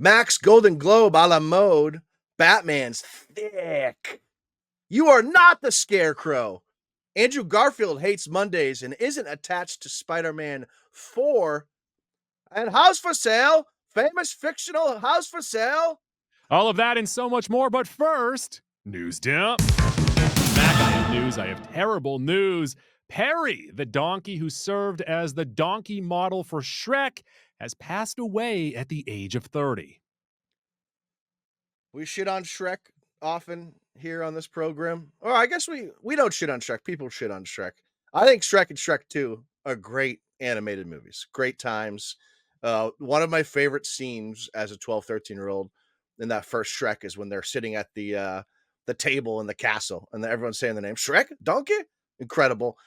Max Golden Globe a la mode. Batman's thick. You are not the Scarecrow. Andrew Garfield hates Mondays and isn't attached to Spider-Man 4. And House for Sale, famous fictional House for Sale. All of that and so much more, but first, news dump. Mac, I have news. I have terrible news. Perry, the donkey who served as the donkey model for Shrek, has passed away at the age of 30. We shit on Shrek often here on this program. Or I guess we don't shit on Shrek. People shit on Shrek. I think Shrek and Shrek 2 are great animated movies. Great times. One of my favorite scenes as a 12, 13-year-old in that first Shrek is when they're sitting at the table in the castle and everyone's saying the name Shrek, donkey. Incredible.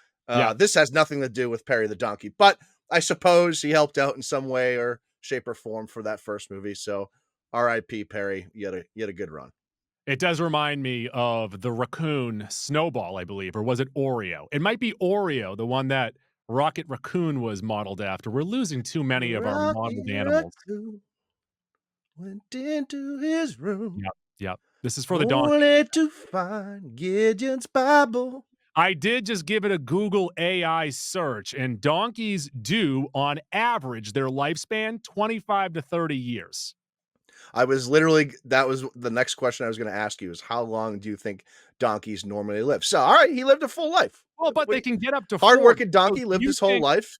This has nothing to do with Perry the donkey, but I suppose he helped out in some way or shape or form for that first movie. So R.I.P. Perry. You had a good run. It does remind me of the raccoon Snowball, I believe, or was it Oreo? It might be Oreo, the one that Rocket Raccoon was modeled after. We're losing too many of our modeled animals. Went into his room. Yep. This is for the donkey. Only to find Gideon's Bible. I did just give it a Google AI search, and donkeys do, on average, their lifespan 25 to 30 years. That was the next question I was going to ask you is how long do you think donkeys normally live? So, all right, he lived a full life. Well, but they can get up to 40. Hardworking donkey lived his whole life.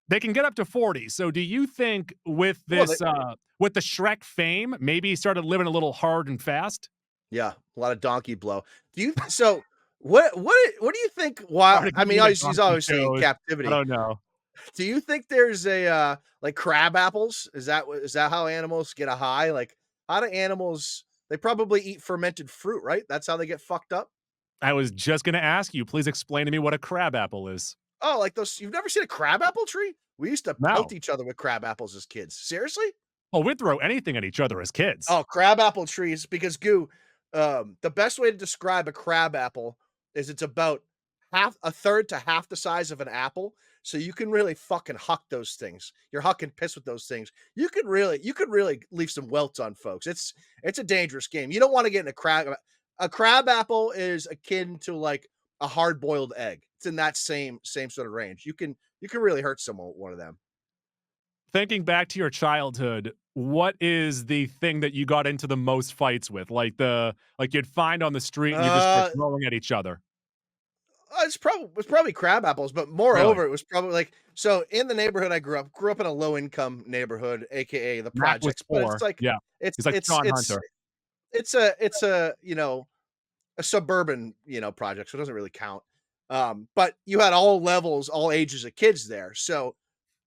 They can get up to 40. So do you think with this, with the Shrek fame, maybe he started living a little hard and fast? Yeah, a lot of donkey blow. What do you think? Wow, I mean, he's obviously in captivity. I don't know. Do you think there's a like crab apples? Is that how animals get a high? Like, how do animals? They probably eat fermented fruit, right? That's how they get fucked up. I was just gonna ask you. Please explain to me what a crab apple is. Oh, like those? You've never seen a crab apple tree? We used to pelt each other with crab apples as kids. Seriously? Well, we'd throw anything at each other as kids. Oh, crab apple trees. Because the best way to describe a crab apple is it's about a third to half the size of an apple. So you can really fucking huck those things. You're hucking piss with those things. You could really leave some welts on folks. It's a dangerous game. You don't want to get in a crab. A crab apple is akin to like a hard boiled egg. It's in that same sort of range. You can really hurt someone with one of them. Thinking back to your childhood, what is the thing that you got into the most fights with? Like you'd find on the street and you just start throwing at each other. It's probably crab apples, but moreover, It was probably like, so in the neighborhood I grew up in a low income neighborhood, aka the projects. But it's like, it's like John Hunter. It's a a suburban project, so it doesn't really count. But you had all levels, all ages of kids there. So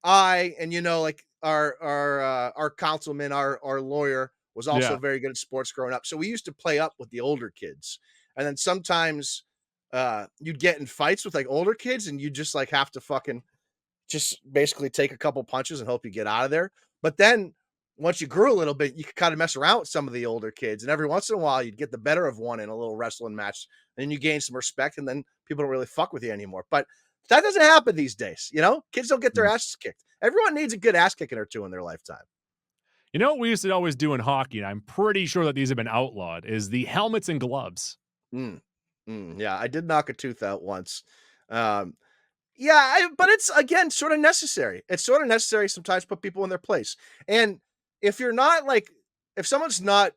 like our councilman, our lawyer was also very good at sports growing up. So we used to play up with the older kids, and then sometimes you'd get in fights with like older kids and you just like have to fucking just basically take a couple punches and hope you get out of there. But then once you grew a little bit, you could kind of mess around with some of the older kids, and every once in a while you'd get the better of one in a little wrestling match, and then you gain some respect, and then people don't really fuck with you anymore. But that doesn't happen these days. Kids don't get their asses kicked. Everyone needs a good ass kicking or two in their lifetime. You know what we used to always do in hockey, and I'm pretty sure that these have been outlawed, is the helmets and gloves. Yeah, I did knock a tooth out once. But it's, again, sort of necessary. It's sort of necessary sometimes to put people in their place. And if someone's not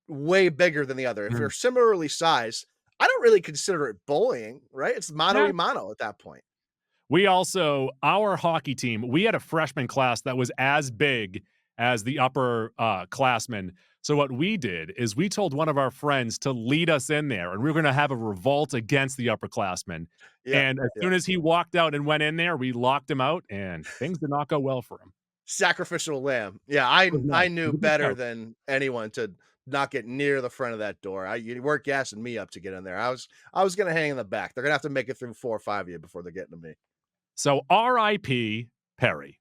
way bigger than the other, if you're similarly sized, I don't really consider it bullying, right? It's mano-a-mano at that point. We also, our hockey team, we had a freshman class that was as big as the upper classmen. So what we did is we told one of our friends to lead us in there, and we were going to have a revolt against the upperclassmen. And as soon as he walked out and went in there, we locked him out, and things did not go well for him. Sacrificial lamb. Yeah, I knew better than anyone to not get near the front of that door. You weren't gassing me up to get in there. I was going to hang in the back. They're going to have to make it through 4 or 5 of you before they're getting to me. So R.I.P. Perry.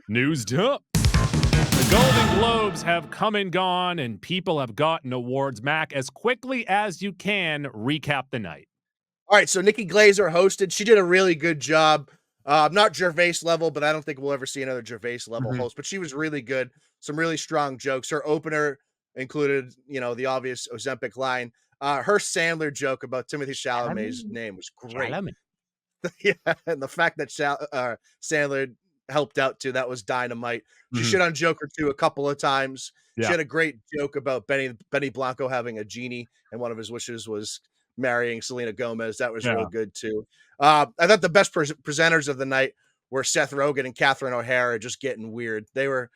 News dump. The Golden Globes have come and gone, and people have gotten awards. Mac, as quickly as you can, recap the night. All right, so Nikki Glaser hosted. She did a really good job. Not Gervais level, but I don't think we'll ever see another Gervais level host, but she was really good. some really strong jokes. Her opener included, the obvious Ozempic line. Her Sandler joke about Timothy Chalamet's Chalamet. name was great. Chalamet. Yeah, and the fact that Sandler helped out too, that was dynamite. She Mhm. shit on Joker too a couple of times. She Yeah. had a great joke about Benny Blanco having a genie, and one of his wishes was marrying Selena Gomez. That was real Yeah. good too. I thought the best presenters of the night were Seth Rogen and Catherine O'Hara, just getting weird. They were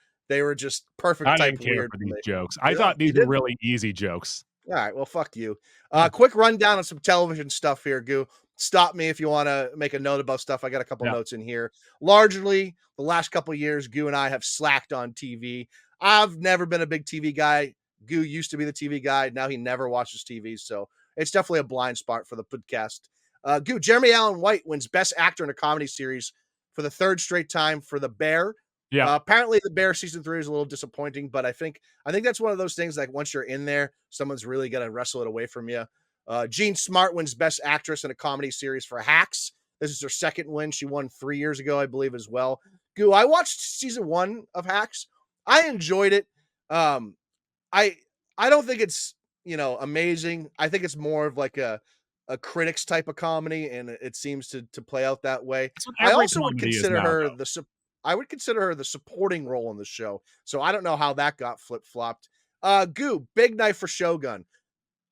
just perfect I type didn't care weird for for these me. jokes. I Yeah, thought you these were didn't. really easy jokes. All right, well, fuck you. Yeah. Quick rundown on some television stuff here, Goo. Stop me if you want to make a note about stuff. I got a couple Yeah. notes in here. Largely, the last couple of years, Goo and I have slacked on TV. I've never been a big TV guy. Goo used to be the TV guy. Now he never watches TV, so it's definitely a blind spot for the podcast. Goo, Jeremy Allen White wins Best Actor in a Comedy Series for the third straight time for The Bear. Yeah. Apparently, The Bear season 3 is a little disappointing, but I think that's one of those things like once you're in there, someone's really gonna wrestle it away from you. Jean Smart wins Best Actress in a Comedy Series for Hacks. This is her second win. She won 3 years ago, I believe, as well. Goo, I watched season 1 of Hacks. I enjoyed it. Um, I I don't think it's amazing. I think it's more of like a critics type of comedy, and it seems to play out that way. That's what I every also would comedy is consider now, her though. the I would consider her the supporting role in the show. So I don't know how that got flip flopped. Goo, big night for Shogun.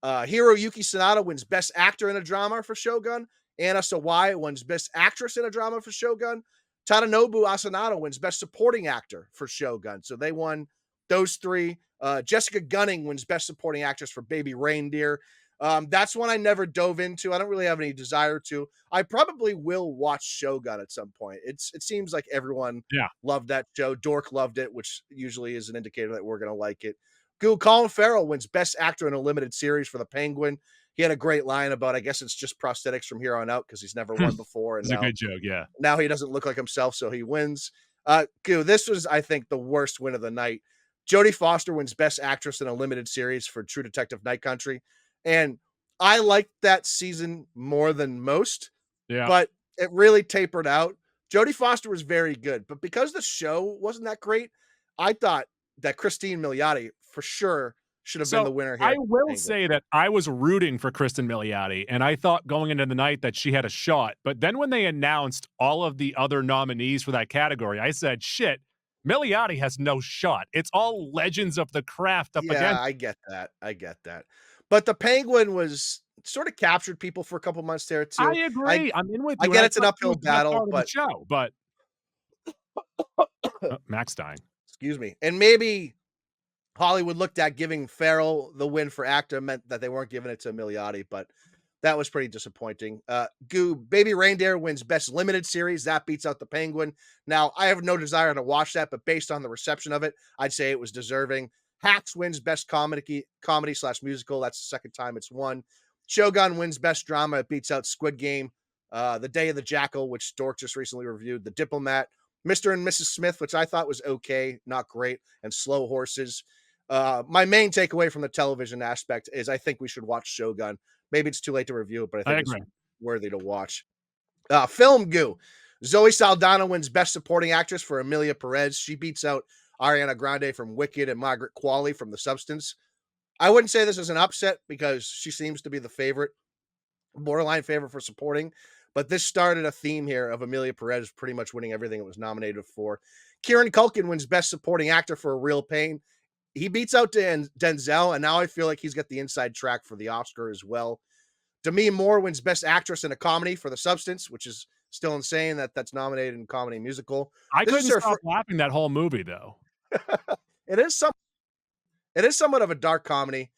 Hiroyuki Sanada wins Best Actor in a Drama for Shogun. Anna Sawai wins Best Actress in a Drama for Shogun. Tadanobu Asanado wins Best Supporting Actor for Shogun. So they won those three. Jessica Gunning wins Best Supporting Actress for Baby Reindeer. That's one I never dove into. I don't really have any desire to. I probably will watch Shogun at some point. It seems like everyone Yeah. loved that show. Dork loved it, which usually is an indicator that we're gonna like it. Goo, Colin Farrell wins Best Actor in a Limited Series for The Penguin. He had a great line about, I guess it's just prosthetics from here on out because he's never won before, and It's a now good joke, yeah. now he doesn't look like himself, so he wins. Goo, this was, I think, the worst win of the night. Jodie Foster wins Best Actress in a Limited Series for True Detective Night Country, and I liked that season more than most, Yeah. but it really tapered out. Jodie Foster was very good, but because the show wasn't that great, I thought that Christine Milioti for sure should have been So, the winner here I at will Penguin. say that I was rooting for Kristen Milioti, and I thought going into the night that she had a shot, but then when they announced all of the other nominees for that category, I said, "Shit, Milioti has no shot. It's all legends of the craft up Yeah, against." I get that. I get that. But the Penguin was sort of captured people for a couple months there I too. I agree, I'm in with I you, and get I it's an thought she uphill was the best battle, part of the but show, but Mac's dying. excuse me. And maybe Hollywood looked at giving Farrell the win for actor meant that they weren't giving it to Milioti, but that was pretty disappointing. Goo, Baby Reindeer wins Best Limited Series. That beats out the Penguin. Now, I have no desire to watch that, but based on the reception of it, I'd say it was deserving. Hacks wins Best Comedy slash Musical. That's the second time it's won. Shogun wins Best Drama. It beats out Squid Game. The Day of the Jackal, which Dork just recently reviewed. The Diplomat. Mr. and Mrs. Smith, which I thought was okay, not great, and Slow Horses. My main takeaway from the television aspect is I think we should watch Shogun. Maybe it's too late to review it, but I I think it's agree. worthy to watch. Film Goo. Zoe Saldana wins Best Supporting Actress for Emilia Perez. She beats out Ariana Grande from Wicked and Margaret Qualley from The Substance. I wouldn't say this is an upset because she seems to be the favorite, borderline favorite for supporting. But this started a theme here of Emilia Perez pretty much winning everything it was nominated for. Kieran Culkin wins Best Supporting Actor for A Real Pain. He beats out Denzel, and now I feel like he's got the inside track for the Oscar as well. Demi Moore wins Best Actress in a Comedy for The Substance, which is still insane that that's nominated in comedy musical. I This is couldn't her. stop laughing that whole movie, though. It is some. It is somewhat of a dark comedy.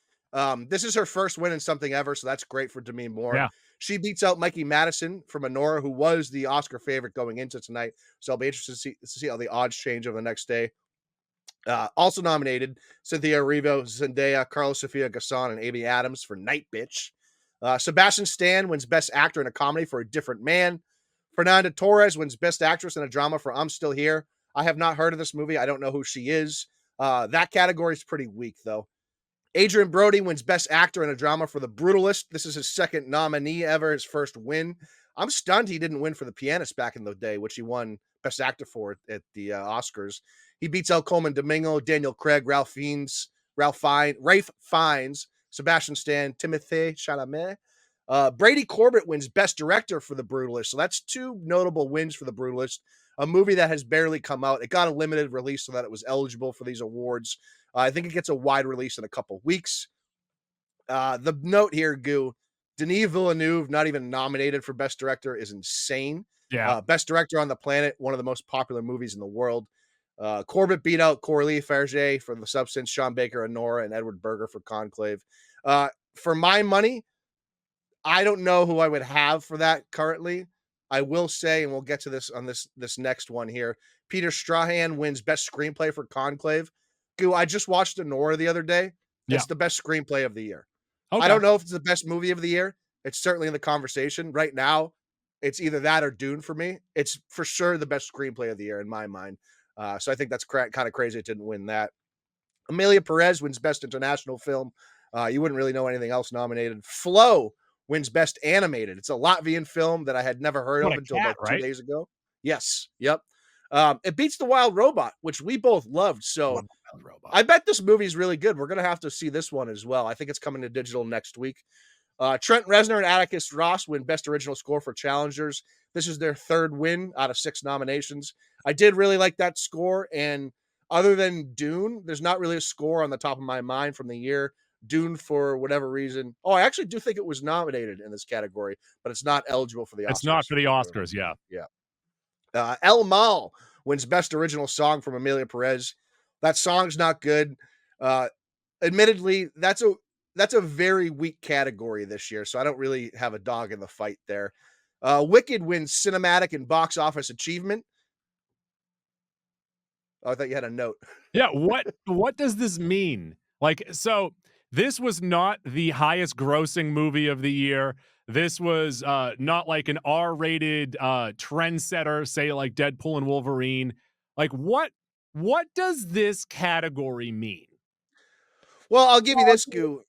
This is her first win in something ever, so that's great for Demi Moore. Yeah. She beats out Mikey Madison from Honora, who was the Oscar favorite going into tonight. So I'll be interested to see how the odds change over the next day. Also nominated Cynthia Erivo, Zendaya, Carlos Sofia Gasson, and Amy Adams for Night Bitch. Sebastian Stan wins Best Actor in a Comedy for A Different Man. Fernanda Torres wins Best Actress in a Drama for I'm Still Here. I have not heard of this movie. I don't know who she is. That category is pretty weak, though. Adrian Brody wins Best Actor in a Drama for The Brutalist. This is his second nominee ever, his first win. I'm stunned he didn't win for The Pianist back in the day, which he won Best Actor for at the Oscars. He beats out Coleman Domingo, Daniel Craig, Rafe Fiennes, Sebastian Stan, Timothée Chalamet. Brady Corbett wins Best Director for The Brutalist. So that's two notable wins for The Brutalist, a movie that has barely come out. It got a limited release so that it was eligible for these awards. I think it gets a wide release in a couple weeks. The note here, Goo, Denis Villeneuve, not even nominated for Best Director, is insane. Yeah. Best Director on the Planet, one of the most popular movies in the world. Corbett beat out Coralie Farge for The Substance, Sean Baker, Honora, and Edward Berger for Conclave. For my money, I don't know who I would have for that currently. I will say, and we'll get to this on this next one here. Peter Strahan wins Best Screenplay for Conclave. Goo, I just watched Honora the other day. Yeah. It's the best screenplay of the year. Okay. I don't know if it's the best movie of the year. It's certainly in the conversation. Right now, it's either that or Dune for me. It's for sure the best screenplay of the year in my mind. So I think that's kind of crazy it didn't win that. Amelia Perez wins Best International Film. You wouldn't really know anything else nominated. Flow wins Best Animated. It's a Latvian film that I had never heard What of a until cat, about 2 right? days ago. Yes. Yep. It beats The Wild Robot, which we both loved. So Wild Robot. I bet this movie is really good. We're going to have to see this one as well. I think it's coming to digital next week. Trent Reznor and Atticus Ross win Best Original Score for Challengers. This is their third win out of 6 nominations. I did really like that score. And other than Dune, there's not really a score on the top of my mind from the year. Dune, for whatever reason. Oh, I actually do think it was nominated in this category, but it's not eligible for the Oscars. It's not for the Oscars, yeah. Yeah. El Mal wins Best Original Song from Amelia Perez. That song's not good. Admittedly, that's a very weak category this year, so I don't really have a dog in the fight there. Wicked wins Cinematic and Box Office Achievement. Oh, I thought you had a note. Yeah, what does this mean? Like, so this was not the highest grossing movie of the year. This was not like an R-rated trendsetter, say like Deadpool and Wolverine. Like, what does this category mean? Well, I'll give you this, Goo.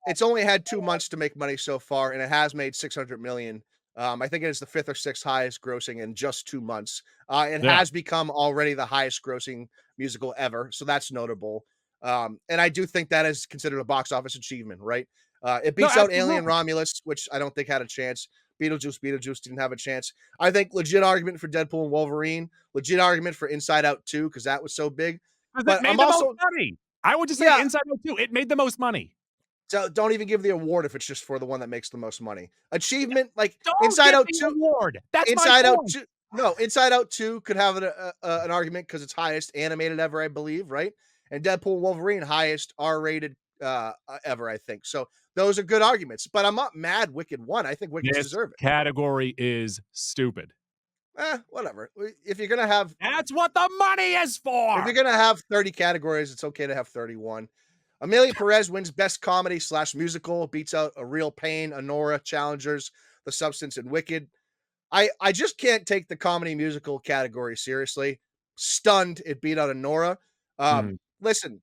It's only had 2 months to make money so far, and it has made 600 million. I think it is the 5th or 6th highest grossing in just 2 months. It Yeah. has become already the highest grossing musical ever, so that's notable. And I do think that is considered a box office achievement, right? It No, beats out Alien absolutely. Romulus, which I don't think had a chance. Beetlejuice didn't have a chance. I think legit argument for Deadpool and Wolverine, legit argument for Inside Out 2, because that was so big. 'Cause it But made I'm the most also, money. I would just say yeah, Inside Out 2, it made the most money. so don't even give the award if it's just for the one that makes the most money. Achievement, like Don't Inside give Out the 2, award. That's my Inside Out point. 2, no, Inside Out 2 could have an argument because it's highest animated ever, I believe, right? And Deadpool and Wolverine, highest R-rated ever, I think. So those are good arguments. But I'm not mad Wicked won. I think Wicked's This deserve it. category is stupid. Whatever. If you're gonna have That's what the money is if you're for. gonna have 30 categories, it's okay to have 31. Amelia Perez wins Best Comedy / Musical, beats out A Real Pain, Honora, Challengers, The Substance, and Wicked. I just can't take the comedy musical category seriously. Stunned it beat out Honora. Mhm. Listen,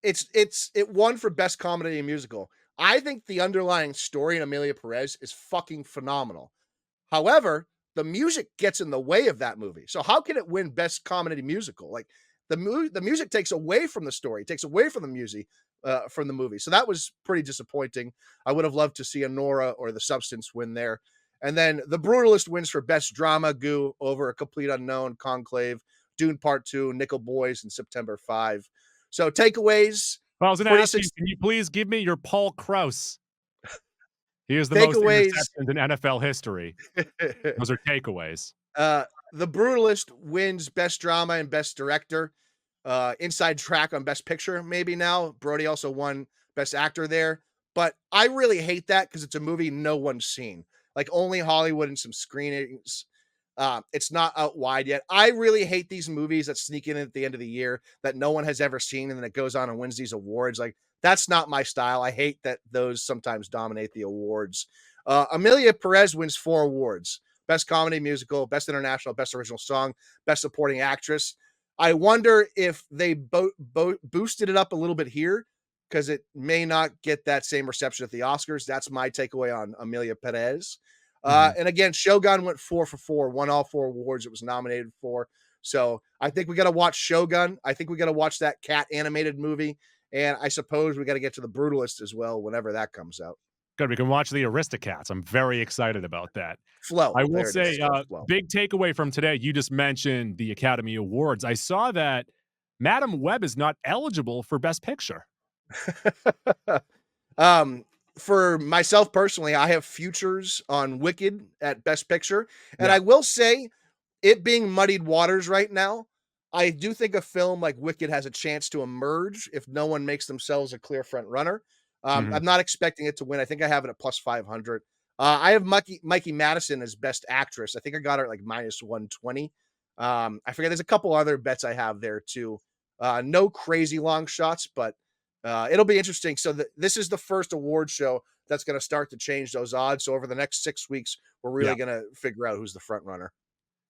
it won for Best Comedy and Musical. I think the underlying story in Amelia Perez is fucking phenomenal. However, the music gets in the way of that movie. So how can it win Best Comedy Musical? Like the music takes away from the story, takes away from the music from the movie. So that was pretty disappointing. I would have loved to see Honora or The Substance win there. And then The Brutalist wins for Best Drama, Goo, over A Complete Unknown, Conclave, Dune Part 2, Nickel Boys, and September 5. So takeaways, Well, I was gonna pretty ask you, six can you please give me your Paul Krause? He is the most takeaways. interceptions in NFL history. Those are takeaways. The Brutalist wins Best Drama and Best Director. Inside Track on Best Picture, maybe now. Brody also won Best Actor there. But I really hate that because it's a movie no one's seen. Like only Hollywood and some screenings. It's not out wide yet. I really hate these movies that sneak in at the end of the year that no one has ever seen and then it goes on and wins these awards. Like that's not my style. I hate that those sometimes dominate the awards. Amelia Perez wins 4 awards: Best Comedy Musical, Best International, Best Original Song, Best Supporting Actress. I wonder if they boosted it up a little bit here because it may not get that same reception at the Oscars. That's my takeaway on Amelia Perez. Mhm. And again, Shogun went 4 for 4, won all 4 awards it was nominated for. So I think we got to watch Shogun. I think we got to watch that cat animated movie. And I suppose we got to get to the Brutalist as well whenever that comes out. Good, we can watch the Aristocats. I'm very excited about that. Flow. I will There it is. say, It's called Flow. big takeaway from today, you just mentioned the Academy Awards. I saw that Madam Web is not eligible for Best Picture. um, for myself personally, I have futures on Wicked at Best Picture. And Yeah. I will say, it being muddied waters right now, I do think a film like Wicked has a chance to emerge if no one makes themselves a clear front runner. Mhm. I'm not expecting it to win. I think I have it at plus 500. I have Mikey Madison as best actress. I think I got her at like minus 120. I forget. There's a couple other bets I have there too. No crazy long shots, but it'll be interesting. So this is the first award show that's going to start to change those odds. So over the next 6 weeks, we're Yeah. really going to figure out who's the front runner.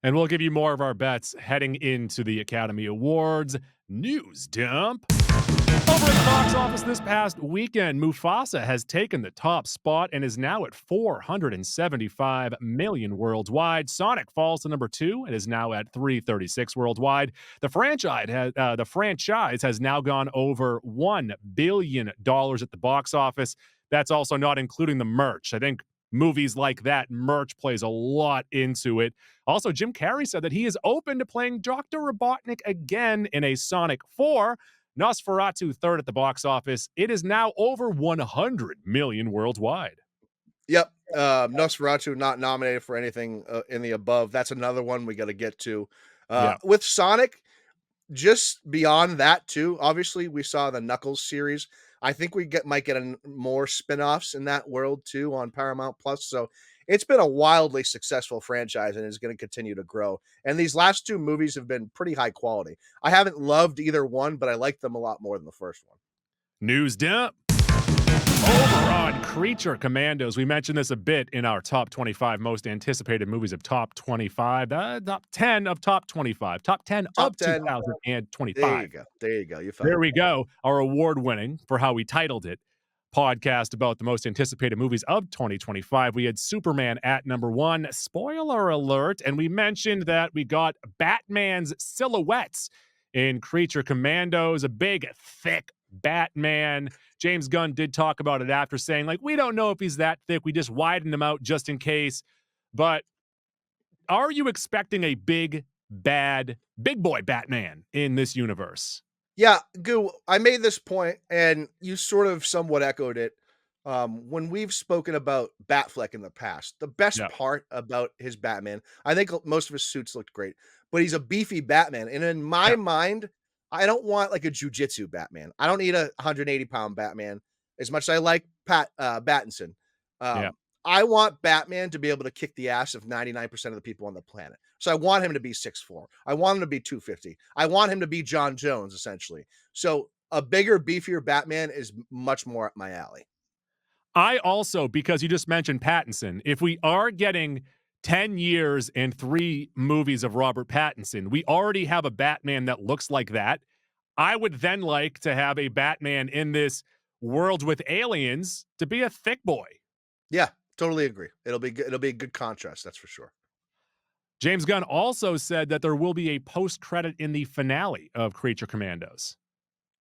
And we'll give you more of our bets heading into the Academy Awards news dump. Over at the box office this past weekend, Mufasa has taken the top spot and is now at 475 million worldwide. Sonic falls to number 2 and is now at 336 worldwide. The franchise has now gone over $1 billion at the box office. That's also not including the merch. I think movies like that, merch plays a lot into it. Also, Jim Carrey said that he is open to playing Dr. Robotnik again in a Sonic 4. Nosferatu third at the box office. It is now over 100 million worldwide. Yep. Nosferatu not nominated for anything in the above. That's another one we got to get to. Yeah. With Sonic, just beyond that too. Obviously, we saw the Knuckles series. I think we might get more spin-offs in that world too on Paramount Plus. So it's been a wildly successful franchise and is going to continue to grow. And these last two movies have been pretty high quality. I haven't loved either one, but I like them a lot more than the first one. News dump. Over on Creature Commandos, we mentioned this a bit in our top 25 most anticipated movies of top 25, top 10 of top 25, top 10 Top of 10. There 2025. you go. There you go. You There found it. we go. Our award winning, for how we titled it, podcast about the most anticipated movies of 2025. We had Superman at number 1. Spoiler alert. And we mentioned that we got Batman's silhouettes in Creature Commandos, a big, thick Batman. James Gunn did talk about it after, saying, like, we don't know if he's that thick. We just widened him out just in case. But are you expecting a big, bad, big boy Batman in this universe? Yeah, Goo, I made this point and you sort of somewhat echoed it. When we've spoken about Batfleck in the past, the best Yeah. part about his Batman, I think most of his suits looked great, but he's a beefy Batman. And in my Yeah. mind, I don't want like a jujitsu Batman. I don't need a 180-pound Batman as much as I like Battinson. Yeah. Um, I want Batman to be able to kick the ass of 99% of the people on the planet. So I want him to be 6'4". I want him to be 250. I want him to be John Jones, essentially. So a bigger, beefier Batman is much more up my alley. I also, because you just mentioned Pattinson, if we are getting 10 years and 3 movies of Robert Pattinson, we already have a Batman that looks like that. I would then like to have a Batman in this world with aliens to be a thick boy. Yeah, totally agree. It'll be good. It'll be a good contrast, that's for sure. James Gunn also said that there will be a post-credit in the finale of Creature Commandos.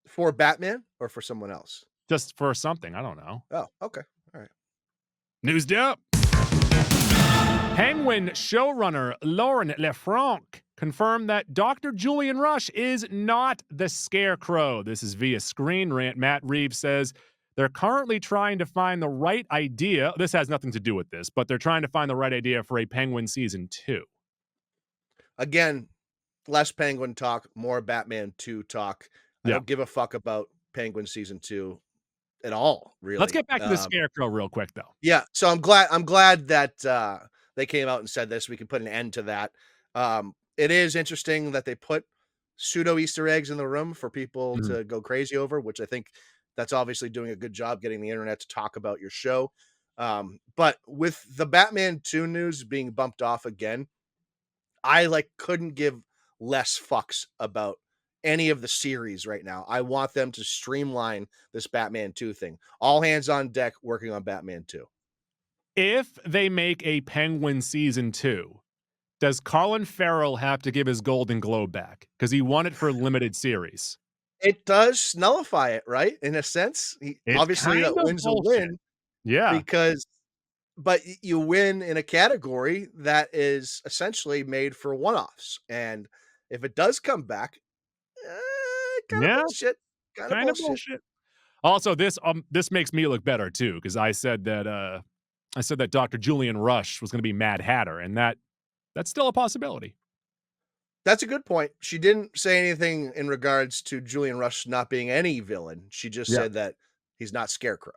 For Batman or for someone else? Just for something, I don't know. Oh, okay. All right. News up. Penguin showrunner Lauren Lefranc confirmed that Dr. Julian Rush is not the Scarecrow. This is via Screen Rant. Matt Reeves says they're currently trying to find the right idea. This has nothing to do with this, but they're trying to find the right idea for a Penguin season 2. Again, less Penguin talk, more Batman 2 talk. I Yeah. don't give a fuck about Penguin season 2 at all, Let's really. get back to the Scarecrow real quick, though. Yeah, so I'm glad that they came out and said this. We can put an end to that. It is interesting that they put pseudo Easter eggs in the room for people Mhm. to go crazy over, which I think that's obviously doing a good job getting the internet to talk about your show. But with the Batman 2 news being bumped off again, I like couldn't give less fucks about any of the series right now. I want them to streamline this Batman 2 thing. All hands on deck working on Batman 2. If they make a Penguin season 2, Does Colin Farrell have to give his Golden Globe back? Because he won it for limited series. It does nullify it, right? In a sense, It's obviously kind that of win's a bullshit. win Yeah. because but you win in a category that is essentially made for one-offs, and if it does come back, kind of Yeah, bullshit, kind of kind of bullshit. bullshit. Also, this makes me look better too, because I said that Dr. Julian Rush was gonna be Mad Hatter, and that's still a possibility. That's a good point. She didn't say anything in regards to Julian Rush not being any villain. She just Yeah. said that he's not Scarecrow.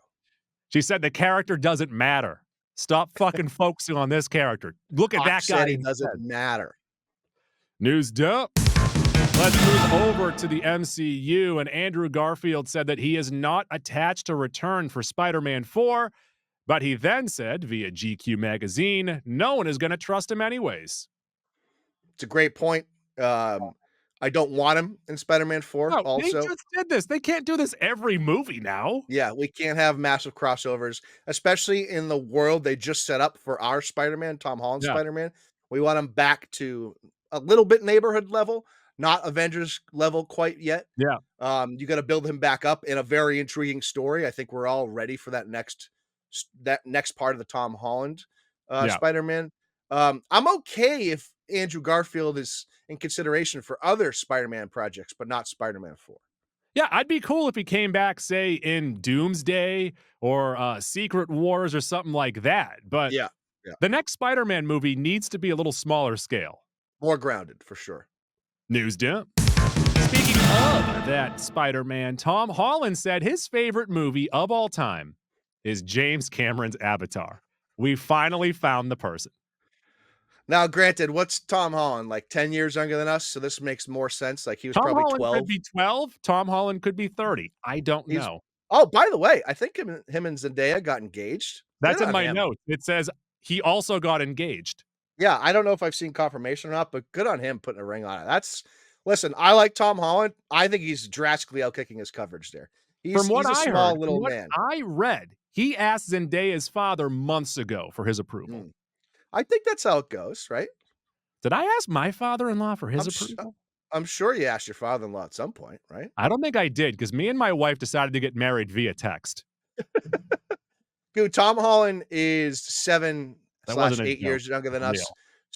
She said the character doesn't matter. Stop fucking focusing on this character. Look at Hawk that guy said he doesn't instead. matter. News dump. Let's move over to the MCU, and Andrew Garfield said that he is not attached to return for Spider-Man 4, but he then said via GQ magazine, no one is going to trust him anyways. It's a great point. Um, I don't want him in Spider-Man 4 No, they also. just did this. They can't do this every movie now. Yeah, we can't have massive crossovers, especially in the world they just set up for our Spider-Man, Tom Holland Yeah, Spider-Man. We want him back to a little bit neighborhood level, not Avengers level quite yet. yeah, You got to build him back up in a very intriguing story. I think we're all ready for that next part of the Tom Holland yeah. Spider-Man. I'm okay if Andrew Garfield is in consideration for other Spider-Man projects, but not Spider-Man 4. Yeah, I'd be cool if he came back, say, in Doomsday or Secret Wars or something like that. But Yeah, yeah, the next Spider-Man movie needs to be a little smaller scale. more grounded for sure. News dump. Speaking of that Spider-Man, Tom Holland said his favorite movie of all time is James Cameron's Avatar. We finally found the person. Now, granted, what's Tom Holland like 10 years younger than us? So this makes more sense. Like he was Tom probably Holland could 12. be 12. Tom Holland could be 30. I don't He's know. oh, by the way, I think him and Zendaya got engaged. Good That's in on my him. notes. It says he also got engaged. Yeah, I don't know if I've seen confirmation or not, but good on him putting a ring on it. That's listen, I like Tom Holland. I think he's drastically outkicking his coverage there. From what He's a I small heard, from little what man. I read, he asked Zendaya's father months ago for his approval. Mm. I think that's how it goes, right? Did I ask my father-in-law for his I'm sh- approval? I'm sure you asked your father-in-law at some point, right? I don't think I did because me and my wife decided to get married via text. Dude, Tom Holland is seven That slash wasn't a eight joke. years younger It's than us. real.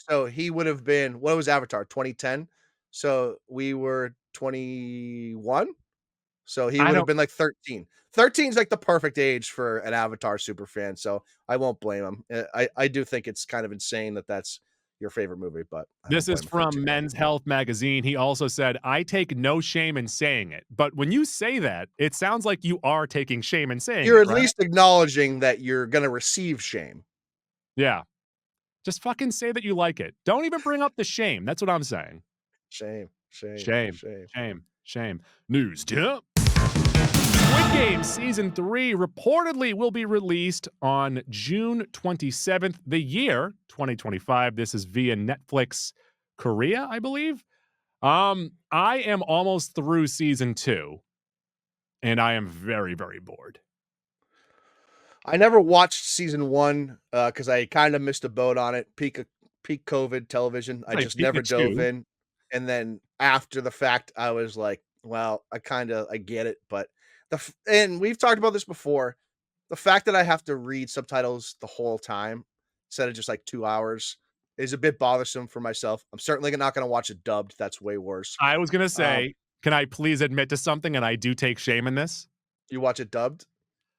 So he would have been what was Avatar? 2010. So we were 21. So he I would have don't been like 13. 13 is like the perfect age for an Avatar super fan. So I won't blame him. I do think it's kind of insane that that's your favorite movie, but I don't This is blame a from 13-year-old. Men's Health magazine. He also said, "I take no shame in saying it." But when you say that, it sounds like you are taking shame in saying You're it, at right? least acknowledging that you're going to receive shame. Yeah. Just fucking say that you like it. Don't even bring up the shame. That's what I'm saying. Shame, shame, Shame, shame. shame, shame. News tip. Squid Game Season 3 reportedly will be released on June 27th, the year 2025. This is via Netflix Korea, I believe. I am almost through season 2, and I am very, very bored. I never watched season 1 because I kind of missed a boat on it. Peak COVID television. I Like just never dove Pikachu. in. And then after the fact, I was like, well, I get it, but and we've talked about this before. The fact that I have to read subtitles the whole time instead of just like 2 hours is a bit bothersome for myself. I'm certainly not going to watch it dubbed. That's way worse. I was gonna Um, say, can I please admit to something? And I do take shame in this. you watch it dubbed?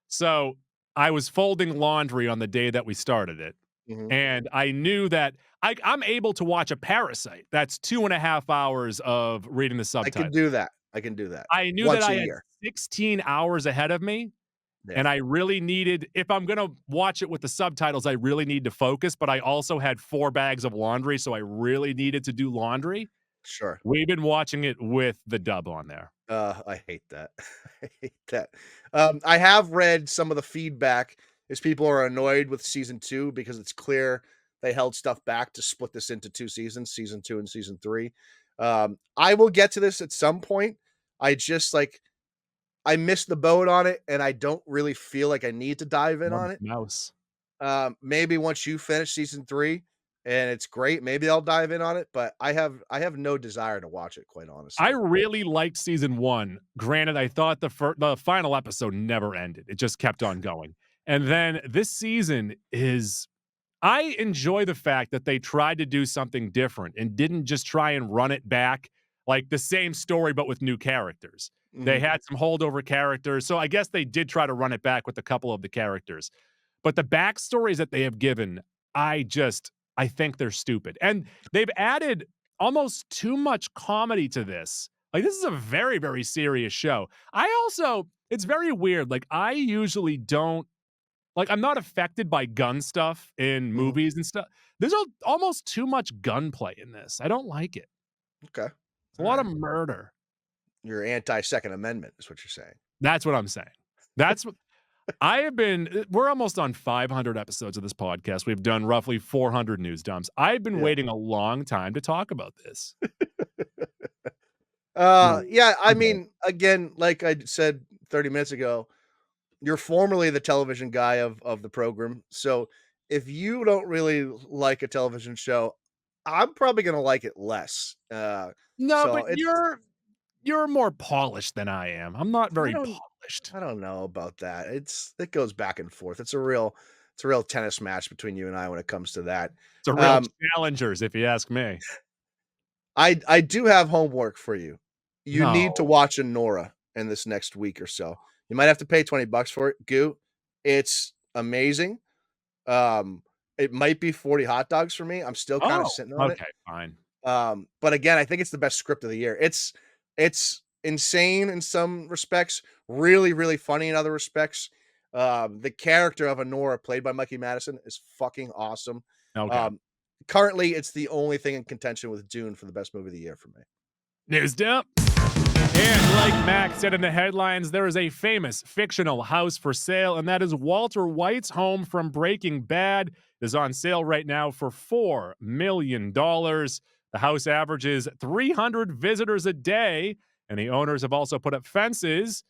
So I was folding laundry on the day that we started it. Mhm. And I knew that I'm able to watch a Parasite. That's 2.5 hours of reading the I can subtitles. do that. I can do that I knew that once I a had year. 16 hours ahead of me, Yeah, and I really needed if I'm gonna watch it with the subtitles, I really need to focus, but I also had 4 bags of laundry, so I really needed to do laundry. sure. We've been watching it with the dub on there. I hate that. I hate that. I have read some of the feedback is people are annoyed with season 2 because it's clear they held stuff back to split this into 2 seasons, season 2 and season 3. I will get to this at some point. I just like I missed the boat on it and I don't really feel like I need to dive in Love on it. mouse. Maybe once you finish season 3, and it's great. Maybe I'll dive in on it, but I have no desire to watch it, quite I honestly. really liked season 1. Granted, I thought the final episode never ended. It just kept on going. And then this season is I enjoy the fact that they tried to do something different and didn't just try and run it back like the same story but with new characters. They Mhm. had some holdover characters, so I guess they did try to run it back with a couple of the characters. But the backstories that they have given, I think they're stupid. And they've added almost too much comedy to this. Like, this is a very, very serious show. It's very weird. Like, I usually don't like, I'm not affected by gun stuff in Mhm. movies and stuff. There's almost too much gunplay in this. I don't like it. Okay. It's a All lot of right. murder. You're anti-Second Amendment is what you're saying. That's what I'm saying. That's what I have been we're almost on 500 episodes of this podcast. We've done roughly 400 news dumps. I've been Yeah. waiting a long time to talk about this. No, Yeah, I I'm old. mean, again, like I said 30 minutes ago, you're formerly the television guy of the program. So if you don't really like a television show, I'm probably gonna like it less. No, So but you're more polished than I am. I'm not I very don't polished. I don't know about that. It goes back and forth. It's a real tennis match between you and I when it comes to that. It's a real Um, challengers, if you ask me. I do have homework for you. You need to No. watch Nora in this next week or so. You might have to pay $20 for it. Goo. It's amazing. It might be 40 hot dogs for me. I'm still kind of Oh, sitting on it. okay, fine. But again, I think it's the best script of the year. It's insane in some respects, really, really funny in other respects. The character of Honora, played by Mikey Madison, is fucking awesome. Okay. Um, Currently, it's the only thing in contention with Dune for the best movie of the year for me. News dump. And like Max said in the headlines, there is a famous fictional house for sale, and that is Walter White's home from Breaking Bad. It is on sale right now for $4 million. The house averages 300 visitors a day, and the owners have also put up fences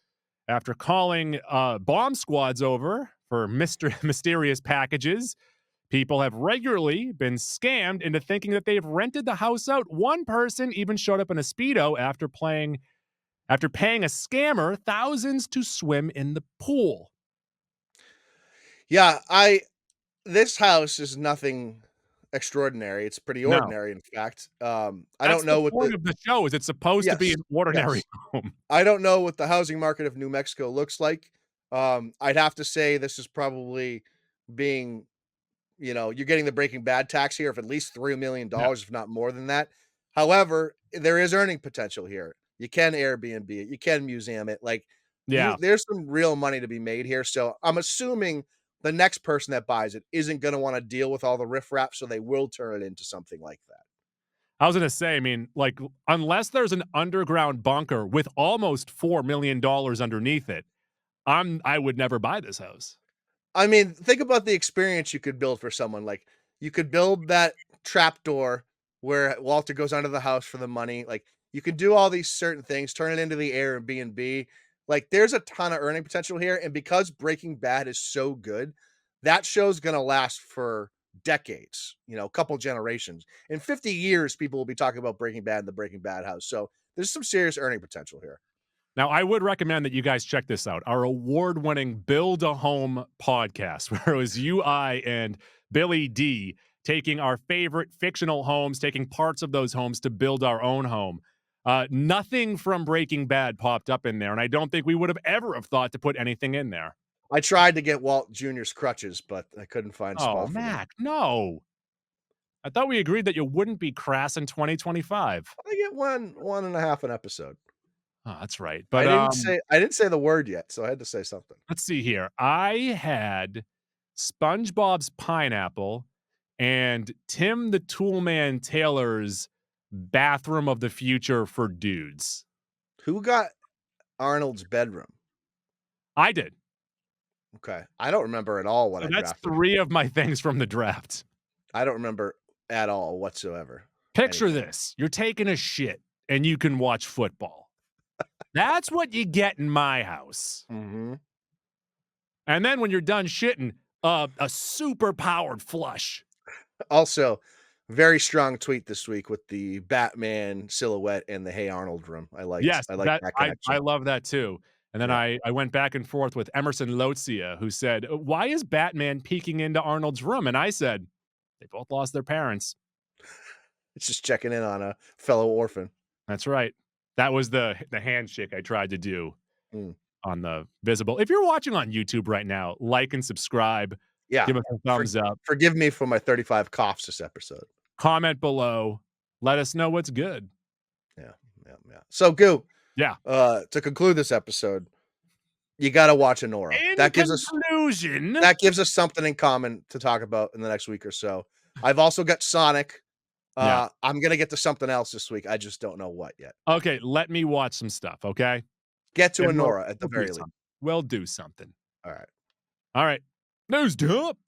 after calling bomb squads over for mysterious packages. People have regularly been scammed into thinking that they've rented the house out. One person even showed up in a Speedo after paying a scammer thousands to swim in the pool. Yeah, I this house is nothing extraordinary. It's pretty No, ordinary, in fact. I that's don't the know what point the of the show. Is it's supposed to be yes, an ordinary yes. home? I don't know what the housing market of New Mexico looks like. I'd have to say this is probably being, you're getting the Breaking Bad tax here of at least Yeah, $3 million, if not more than that. However, there is earning potential here. You can Airbnb it, you can museum it. Like yeah. there's some real money to be made here. So I'm assuming the next person that buys it isn't going to want to deal with all the riffraff, so they will turn it into something like that. I was gonna say, I mean, like, unless there's an underground bunker with almost $4 million underneath it, I would never buy this house. I mean, think about the experience you could build for someone. Like, you could build that trapdoor where Walter goes under the house for the money. Like, you could do all these certain things, turn it into the Airbnb. Like, there's a ton of earning potential here. And because Breaking Bad is so good, that show's going to last for decades, a couple generations. In 50 years, people will be talking about Breaking Bad and the Breaking Bad house. So there's some serious earning potential here. Now, I would recommend that you guys check this out. Our award-winning Build a Home podcast, where it was you, I, and Billy D taking our favorite fictional homes, taking parts of those homes to build our own home. Nothing from Breaking Bad popped up in there, and I don't think we would have ever have thought to put anything in there. I tried to get Walt Jr.'s crutches, but I couldn't find a Oh, spot for them. Mac, no. I thought we agreed that you wouldn't be crass in 2025. I get one and a half an episode. Oh, that's right. I But didn't say I didn't say the word yet, so I had to say something. let's see here. I had SpongeBob's pineapple and Tim the Toolman Taylor's bathroom of the future for dudes. Who got Arnold's bedroom? I did. Okay. I don't remember at all what So I that's drafted. 3 of my things from the draft. I don't remember at all whatsoever. Picture Anything. this. You're taking a shit and you can watch football. That's what you get in my house. Mhm. And then when you're done shitting, a super powered flush. Also, Very strong tweet this week with the Batman silhouette and the Hey Arnold room. Yes, I liked that that I connection. love that too. And then Yeah. I went back and forth with Emerson Lotsia, who said, "Why is Batman peeking into Arnold's room?" And I said, "They both lost their parents." It's just checking in on a fellow orphan. That's right. That was the handshake I tried to do Mm. on the visible. If you're watching on YouTube right now, like and subscribe, Yeah. give us a For thumbs up, Forgive me for my 35 coughs this episode. comment below, let us know what's good. Yeah. Yeah. Yeah. So, Goo, Yeah. to conclude this episode, you gotta watch Anora. In conclusion, That gives us something in common to talk about in the next week or so. I've also got Sonic. yeah. I'm gonna get to something else this week. I just don't know what yet. Okay, let me watch some stuff, okay? Get to And Anora at the we'll do very least. something. We'll do something. All right. All right. News dump.